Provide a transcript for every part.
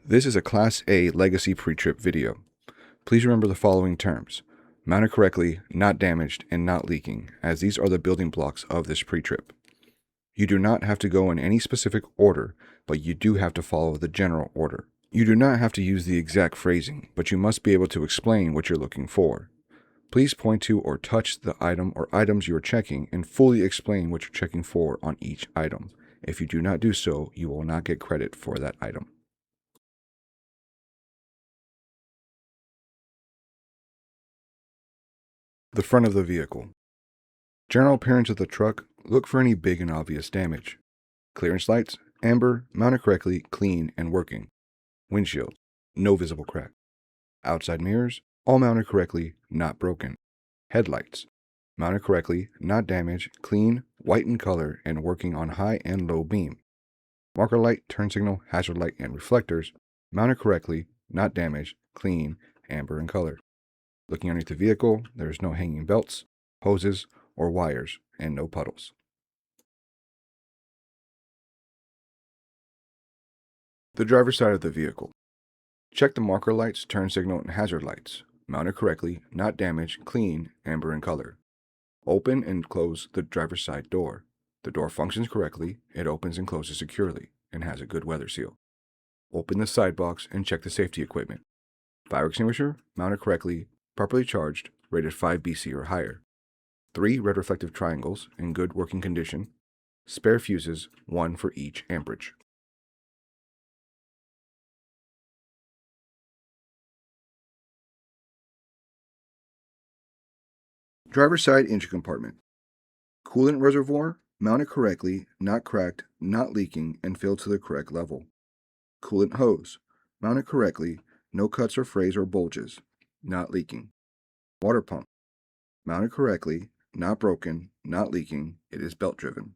This is a Class A Legacy pre-trip video. Please remember the following terms: mounted correctly, not damaged, and not leaking, as these are the building blocks of this pre-trip. You do not have to go in any specific order, but you do have to follow the general order. You do not have to use the exact phrasing, but you must be able to explain what you're looking for. Please point to or touch the item or items you are checking and fully explain what you're checking for on each item. If you do not do so, you will not get credit for that item. The front of the vehicle. General appearance of the truck: look for any big and obvious damage. Clearance lights: amber, mounted correctly, clean, and working. Windshield: no visible crack. Outside mirrors: all mounted correctly, not broken. Headlights: mounted correctly, not damaged, clean, white in color, and working on high and low beam. Marker light, turn signal, hazard light, and reflectors: mounted correctly, not damaged, clean, amber in color. Looking underneath the vehicle, there is no hanging belts, hoses, or wires, and no puddles. The driver's side of the vehicle. Check the marker lights, turn signal, and hazard lights. Mounted correctly, not damaged, clean, amber in color. Open and close the driver's side door. The door functions correctly, it opens and closes securely, and has a good weather seal. Open the side box and check the safety equipment. Fire extinguisher, mounted correctly, properly charged, rated 5 BC or higher. 3 red reflective triangles in good working condition. Spare fuses, 1 for each amperage. Driver's side engine compartment. Coolant reservoir, mounted correctly, not cracked, not leaking, and filled to the correct level. Coolant hose, mounted correctly, no cuts or frays or bulges, not leaking. Water pump, mounted correctly, not broken, not leaking, it is belt driven.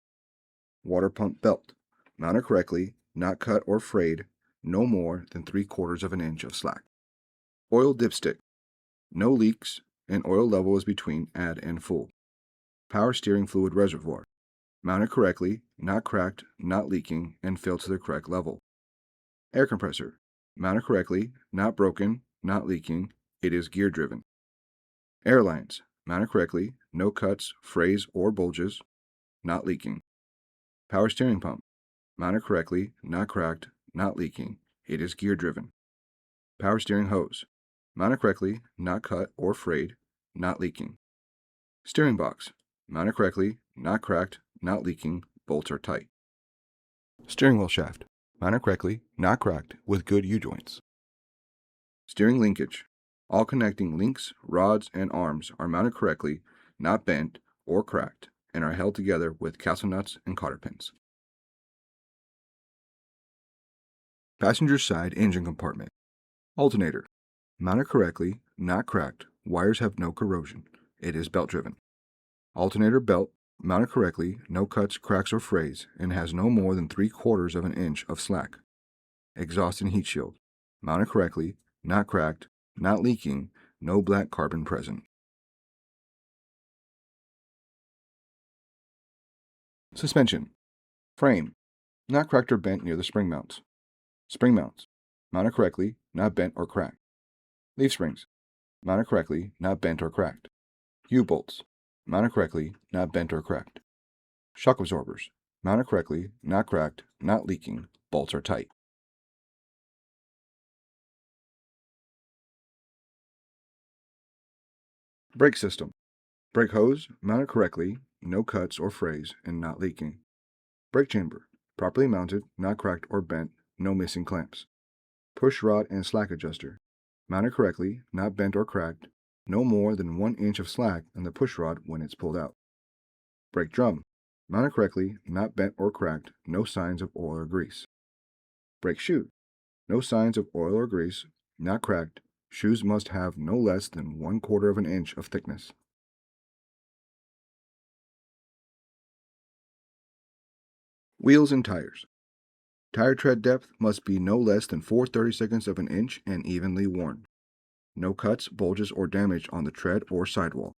Water pump belt, mounted correctly, not cut or frayed, no more than 3/4 of an inch of slack. Oil dipstick, no leaks, and oil level is between add and full. Power steering fluid reservoir, mounted correctly, not cracked, not leaking, and filled to the correct level. Air compressor, mounted correctly, not broken, not leaking, it is gear driven. Air lines, mounted correctly, no cuts, frays, or bulges, not leaking. Power steering pump, mounted correctly, not cracked, not leaking, it is gear driven. Power steering hose, mounted correctly, not cut or frayed, not leaking. Steering box, mounted correctly, not cracked, not leaking, bolts are tight. Steering wheel shaft, mounted correctly, not cracked, with good U-joints. Steering linkage, all connecting links, rods, and arms are mounted correctly, not bent or cracked, and are held together with castle nuts and cotter pins. Passenger side engine compartment. Alternator, mounted correctly, not cracked, wires have no corrosion, it is belt driven. Alternator belt, mounted correctly, no cuts, cracks, or frays, and has no more than 3/4 of an inch of slack. Exhaust and heat shield, mounted correctly, not cracked, not leaking, no black carbon present. Suspension. Frame, not cracked or bent near the spring mounts. Spring mounts, mounted correctly, not bent or cracked. Leaf springs, mounted correctly, not bent or cracked. U-bolts, mounted correctly, not bent or cracked. Shock absorbers, mounted correctly, not cracked, not leaking, bolts are tight. Brake system. Brake hose, mounted correctly, no cuts or frays, and not leaking. Brake chamber, properly mounted, not cracked or bent, no missing clamps. Push rod and slack adjuster, mounted correctly, not bent or cracked, no more than 1 inch of slack in the push rod when it's pulled out. Brake drum, mounted correctly, not bent or cracked, no signs of oil or grease. Brake shoe, no signs of oil or grease, not cracked, shoes must have no less than 1/4 of an inch of thickness. Wheels and tires. Tire tread depth must be no less than 4/32 of an inch and evenly worn. No cuts, bulges, or damage on the tread or sidewall.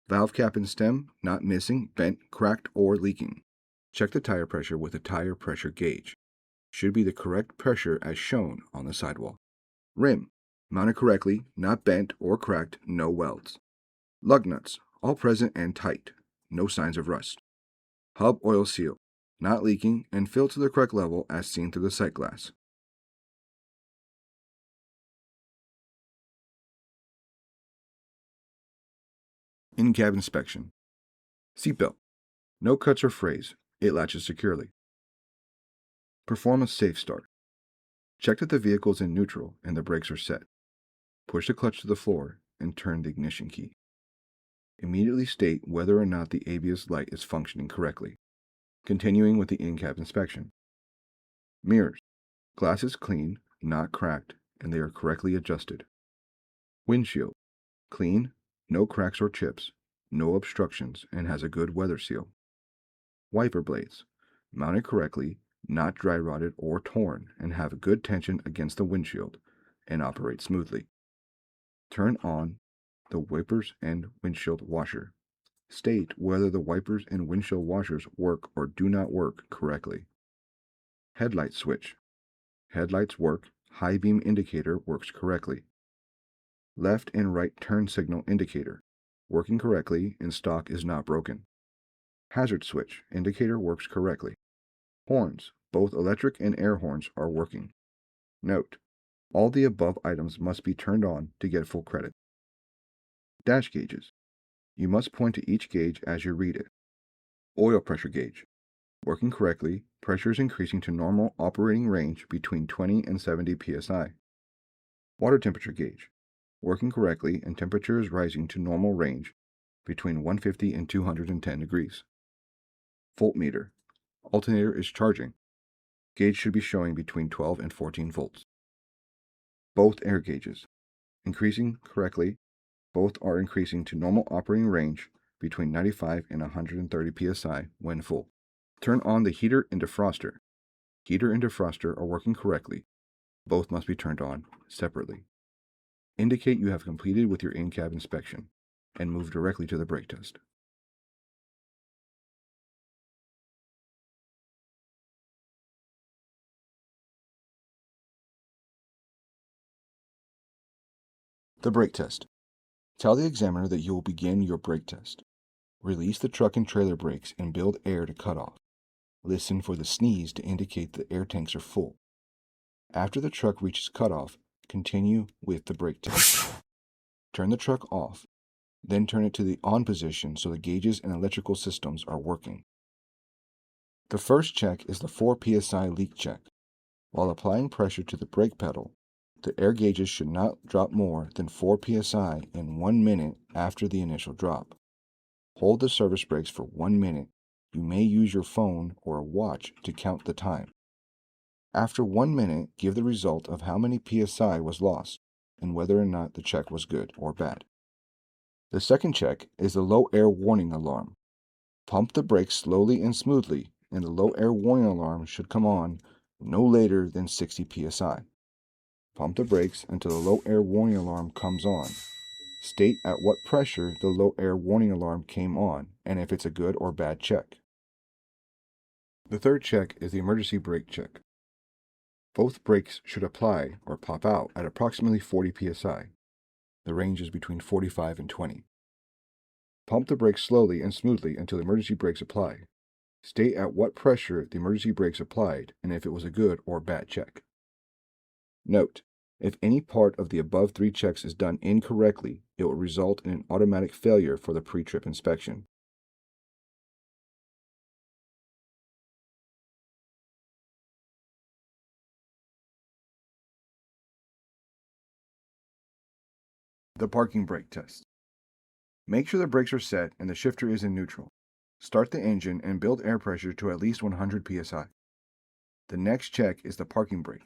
Valve cap and stem not missing, bent, cracked, or leaking. Check the tire pressure with a tire pressure gauge. should be the correct pressure as shown on the sidewall. Rim, mounted correctly, not bent or cracked, no welds. Lug nuts, all present and tight, no signs of rust. Hub oil seal, not leaking and filled to the correct level as seen through the sight glass. In-cab inspection. Seatbelt, no cuts or frays, it latches securely. Perform a safe start. Check that the vehicle is in neutral and the brakes are set. Push the clutch to the floor and turn the ignition key. Immediately state whether or not the ABS light is functioning correctly. Continuing with the in-cab inspection. Mirrors. Glass is clean, not cracked, and they are correctly adjusted. Windshield. Clean, no cracks or chips, no obstructions, and has a good weather seal. Wiper blades. Mounted correctly, not dry rotted or torn, and have a good tension against the windshield, and operate smoothly. Turn on the wipers and windshield washer. State whether the wipers and windshield washers work or do not work correctly. Headlight switch. Headlights work, high beam indicator works correctly. Left and right turn signal indicator, working correctly and stock is not broken. Hazard switch, indicator works correctly. Horns, both electric and air horns are working. Note, all the above items must be turned on to get full credit. Dash gauges. You must point to each gauge as you read it. Oil pressure gauge. Working correctly, pressure is increasing to normal operating range between 20 and 70 psi. Water temperature gauge. Working correctly and temperature is rising to normal range between 150 and 210 degrees. Voltmeter. Alternator is charging. Gauge should be showing between 12 and 14 volts. Both air gauges. Increasing correctly, both are increasing to normal operating range between 95 and 130 psi when full. Turn on the heater and defroster. Heater and defroster are working correctly. Both must be turned on separately. Indicate you have completed with your in-cab inspection and move directly to the brake test. The brake test. Tell the examiner that you will begin your brake test. Release the truck and trailer brakes and build air to cut off. Listen for the sneeze to indicate the air tanks are full. After the truck reaches cutoff, continue with the brake test. Turn the truck off, then turn it to the on position so the gauges and electrical systems are working. The first check is the 4 psi leak check. While applying pressure to the brake pedal, the air gauges should not drop more than 4 psi in 1 minute after the initial drop. Hold the service brakes for 1 minute. You may use your phone or a watch to count the time. After 1 minute, give the result of how many psi was lost and whether or not the check was good or bad. The second check is the low air warning alarm. Pump the brakes slowly and smoothly, and the low air warning alarm should come on no later than 60 psi. Pump the brakes until the low air warning alarm comes on. State at what pressure the low air warning alarm came on and if it's a good or bad check. The third check is the emergency brake check. Both brakes should apply or pop out at approximately 40 psi. The range is between 45 and 20. Pump the brakes slowly and smoothly until the emergency brakes apply. State at what pressure the emergency brakes applied and if it was a good or bad check. Note, if any part of the above 3 checks is done incorrectly, it will result in an automatic failure for the pre-trip inspection. The parking brake test. Make sure the brakes are set and the shifter is in neutral. Start the engine and build air pressure to at least 100 psi. The next check is the parking brake.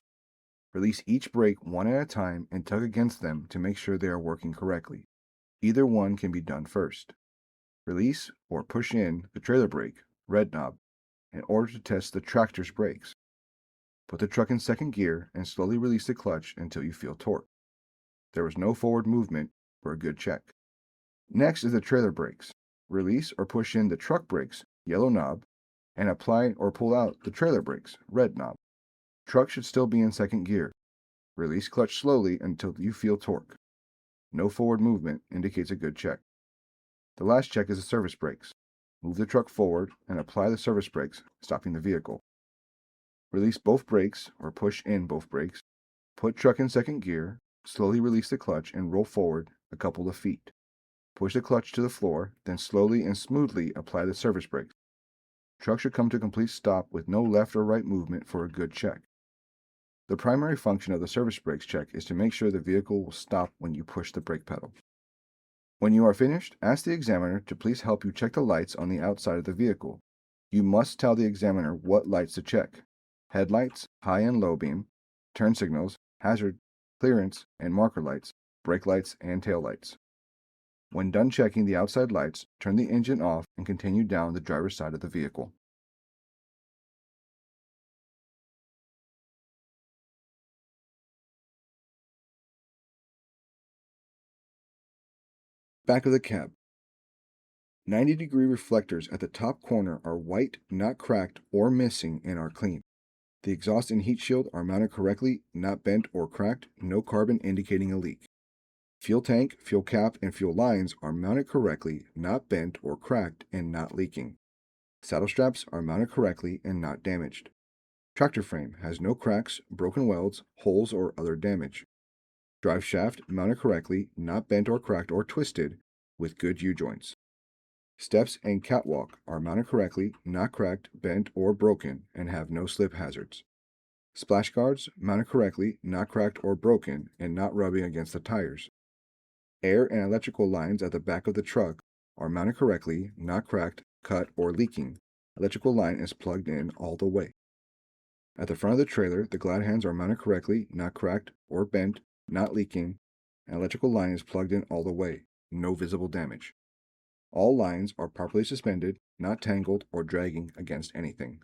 Release each brake one at a time and tug against them to make sure they are working correctly. Either one can be done first. Release or push in the trailer brake, red knob, in order to test the tractor's brakes. Put the truck in second gear and slowly release the clutch until you feel torque. There is no forward movement for a good check. Next is the trailer brakes. Release or push in the truck brakes, yellow knob, and apply or pull out the trailer brakes, red knob. Truck should still be in second gear. Release clutch slowly until you feel torque. No forward movement indicates a good check. The last check is the service brakes. Move the truck forward and apply the service brakes, stopping the vehicle. Release both brakes or push in both brakes. Put truck in second gear, slowly release the clutch and roll forward a couple of feet. Push the clutch to the floor, then slowly and smoothly apply the service brakes. Truck should come to a complete stop with no left or right movement for a good check. The primary function of the service brakes check is to make sure the vehicle will stop when you push the brake pedal. When you are finished, ask the examiner to please help you check the lights on the outside of the vehicle. You must tell the examiner what lights to check: headlights, high and low beam, turn signals, hazard, clearance, and marker lights, brake lights, and tail lights. When done checking the outside lights, turn the engine off and continue down the driver's side of the vehicle. Back of the cab. 90-degree reflectors at the top corner are white, not cracked or missing, and are clean. The exhaust and heat shield are mounted correctly, not bent or cracked, no carbon indicating a leak. Fuel tank, fuel cap, and fuel lines are mounted correctly, not bent or cracked, and not leaking. Saddle straps are mounted correctly and not damaged. Tractor frame has no cracks, broken welds, holes, or other damage. Drive shaft mounted correctly, not bent or cracked or twisted, with good U-joints. Steps and catwalk are mounted correctly, not cracked, bent, or broken, and have no slip hazards. Splash guards mounted correctly, not cracked or broken, and not rubbing against the tires. Air and electrical lines at the back of the truck are mounted correctly, not cracked, cut, or leaking. Electrical line is plugged in all the way. At the front of the trailer, the glad hands are mounted correctly, not cracked or bent, not leaking, and electrical line is plugged in all the way. No visible damage. All lines are properly suspended, not tangled or dragging against anything.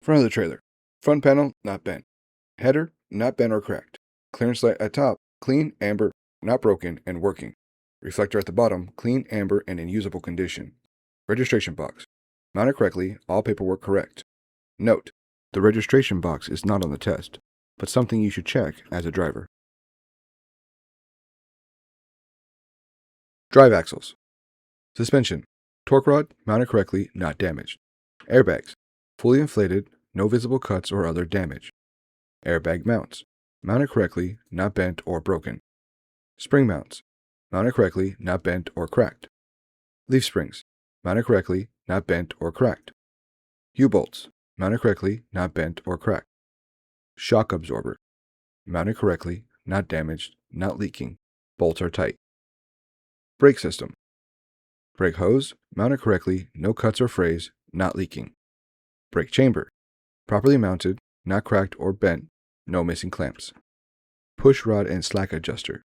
Front of the trailer. Front panel not bent. Header not bent or cracked. Clearance light at top clean, amber, not broken, and working. Reflector at the bottom clean, amber, and in usable condition. Registration box mounted correctly, all paperwork correct. Note: the registration box is not on the test, but something you should check as a driver. Drive axles. Suspension. Torque rod mounted correctly, not damaged. Airbags. Fully inflated, no visible cuts or other damage. Airbag mounts. Mounted correctly, not bent or broken. Spring mounts. Mounted correctly, not bent or cracked. Leaf springs. Mounted correctly, not bent or cracked. U-bolts. Mounted correctly, not bent or cracked. Shock absorber. Mounted correctly, not damaged, not leaking. Bolts are tight. Brake system. Brake hose. Mounted correctly, no cuts or frays, not leaking. Brake chamber. Properly mounted, not cracked or bent, no missing clamps. Push rod and slack adjuster.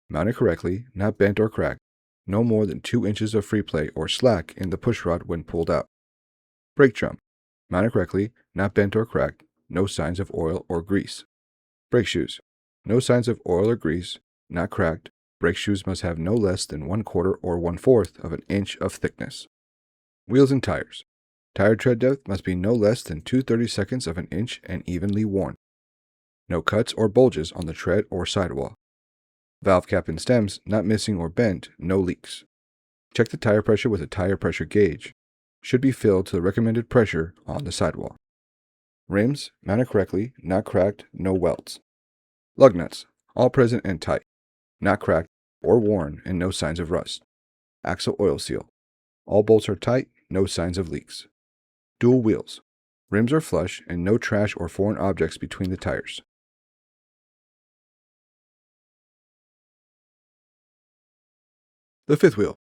Mounted correctly, not bent or cracked, no more than 2 inches of free play or slack in the push rod when pulled out. Brake drum. Mounted correctly, not bent or cracked, no signs of oil or grease. Brake shoes. No signs of oil or grease, not cracked. Brake shoes must have no less than 1/4 or 1/4 of an inch of thickness. Wheels and tires. Tire tread depth must be no less than 2/32 of an inch and evenly worn. No cuts or bulges on the tread or sidewall. Valve cap and stems not missing or bent, no leaks. Check the tire pressure with a tire pressure gauge. Should be filled to the recommended pressure on the sidewall. Rims mounted correctly, not cracked, no welds. Lug nuts all present and tight, not cracked or worn, and no signs of rust. Axle oil seal. All bolts are tight, no signs of leaks. Dual wheels. Rims are flush and no trash or foreign objects between the tires. The fifth wheel.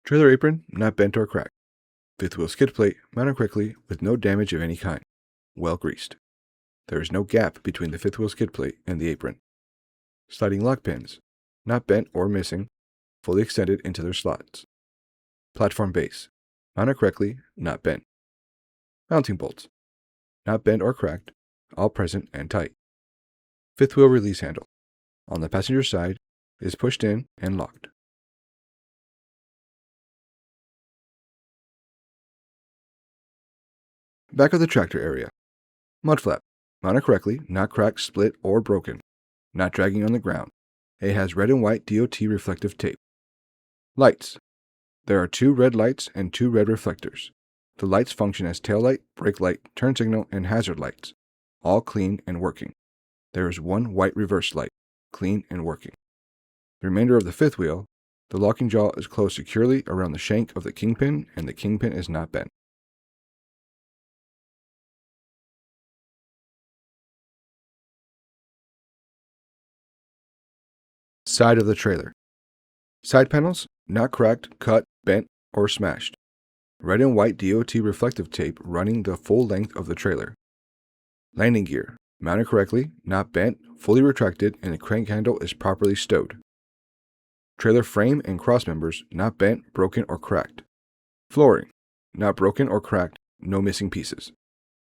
Trailer apron not bent or cracked. Fifth wheel skid plate mounted correctly with no damage of any kind. Well greased. There is no gap between the fifth wheel skid plate and the apron. Sliding lock pins not bent or missing, fully extended into their slots. Platform base mounted correctly, not bent. Mounting bolts not bent or cracked, all present and tight. Fifth wheel release handle on the passenger side is pushed in and locked. Back of the tractor area. Mud flap. Mounted correctly, not cracked, split, or broken. Not dragging on the ground. It has red and white DOT reflective tape. Lights. There are 2 red lights and 2 red reflectors. The lights function as tail light, brake light, turn signal, and hazard lights. All clean and working. There is 1 white reverse light. Clean and working. The remainder of the fifth wheel. The locking jaw is closed securely around the shank of the kingpin, and the kingpin is not bent. Side of the trailer. Side panels, not cracked, cut, bent, or smashed. Red and white DOT reflective tape running the full length of the trailer. Landing gear, mounted correctly, not bent, fully retracted, and the crank handle is properly stowed. Trailer frame and cross members, not bent, broken, or cracked. Flooring, not broken or cracked, no missing pieces.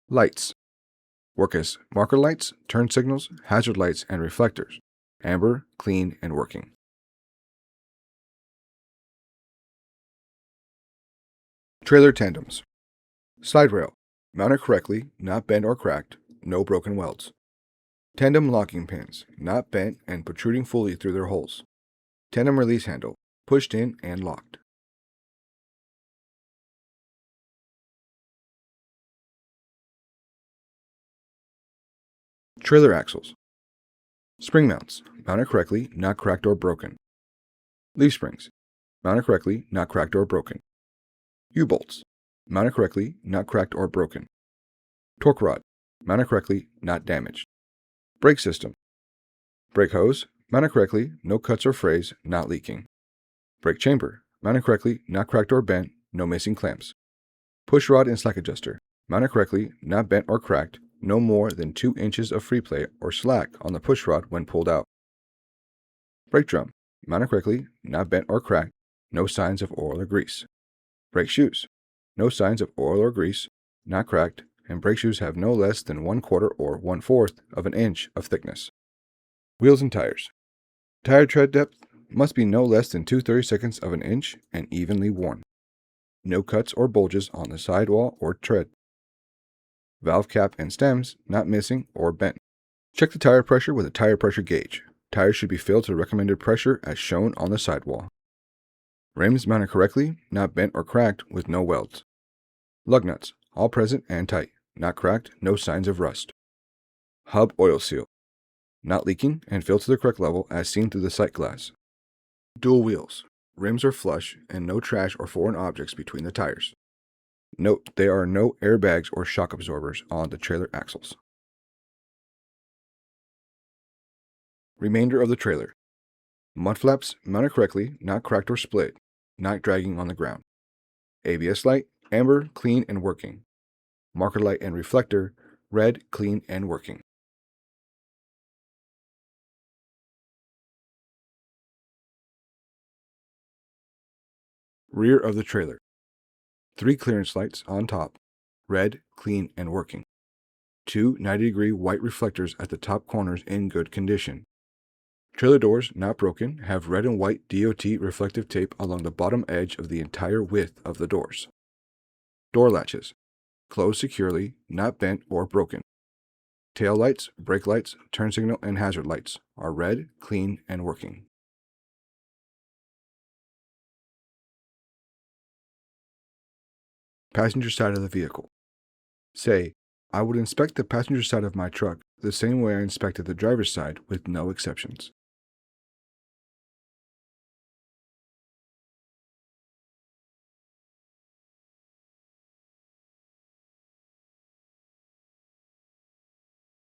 Lights. Work as marker lights, turn signals, hazard lights, and reflectors. Amber, clean, and working. Trailer tandems. Slide rail. Mounted correctly, not bent or cracked, no broken welds. Tandem locking pins, not bent and protruding fully through their holes. Tandem release handle, pushed in and locked. Trailer axles. Spring mounts, mounted correctly, not cracked or broken. Leaf springs, mounted correctly, not cracked or broken. U-bolts, mounted correctly, not cracked or broken. Torque rod, mounted correctly, not damaged. Brake system. Brake hose, mounted correctly, no cuts or frays, not leaking. Brake chamber, mounted correctly, not cracked or bent, no missing clamps. Push rod and slack adjuster, mounted correctly, not bent or cracked, no more than 2 inches of free play or slack on the push rod when pulled out. Brake drum, mounted correctly, not bent or cracked, no signs of oil or grease. Brake shoes, no signs of oil or grease, not cracked, and brake shoes have no less than 1/4 or 1/4 of an inch of thickness. Wheels and tires. Tire tread depth must be no less than 2/32 of an inch and evenly worn. No cuts or bulges on the sidewall or tread. Valve cap and stems not missing or bent. Check the tire pressure with a tire pressure gauge. Tires should be filled to the recommended pressure as shown on the sidewall. Rims mounted correctly, not bent or cracked with no welds. Lug nuts, all present and tight, not cracked, no signs of rust. Hub oil seal, not leaking and filled to the correct level as seen through the sight glass. Dual wheels, rims are flush and no trash or foreign objects between the tires. Note there are no airbags or shock absorbers on the trailer axles. Remainder of the trailer. Mud flaps mounted correctly, not cracked or split, not dragging on the ground. ABS light, amber, clean and working. Marker light and reflector, red, clean and working. Rear of the trailer. 3 clearance lights on top, red, clean and working. 2 90-degree white reflectors at the top corners in good condition. Trailer doors, not broken, have red and white DOT reflective tape along the bottom edge of the entire width of the doors. Door latches, closed securely, not bent or broken. Tail lights, brake lights, turn signal, and hazard lights are red, clean, and working. Passenger side of the vehicle. Say, I would inspect the passenger side of my truck the same way I inspected the driver's side with no exceptions.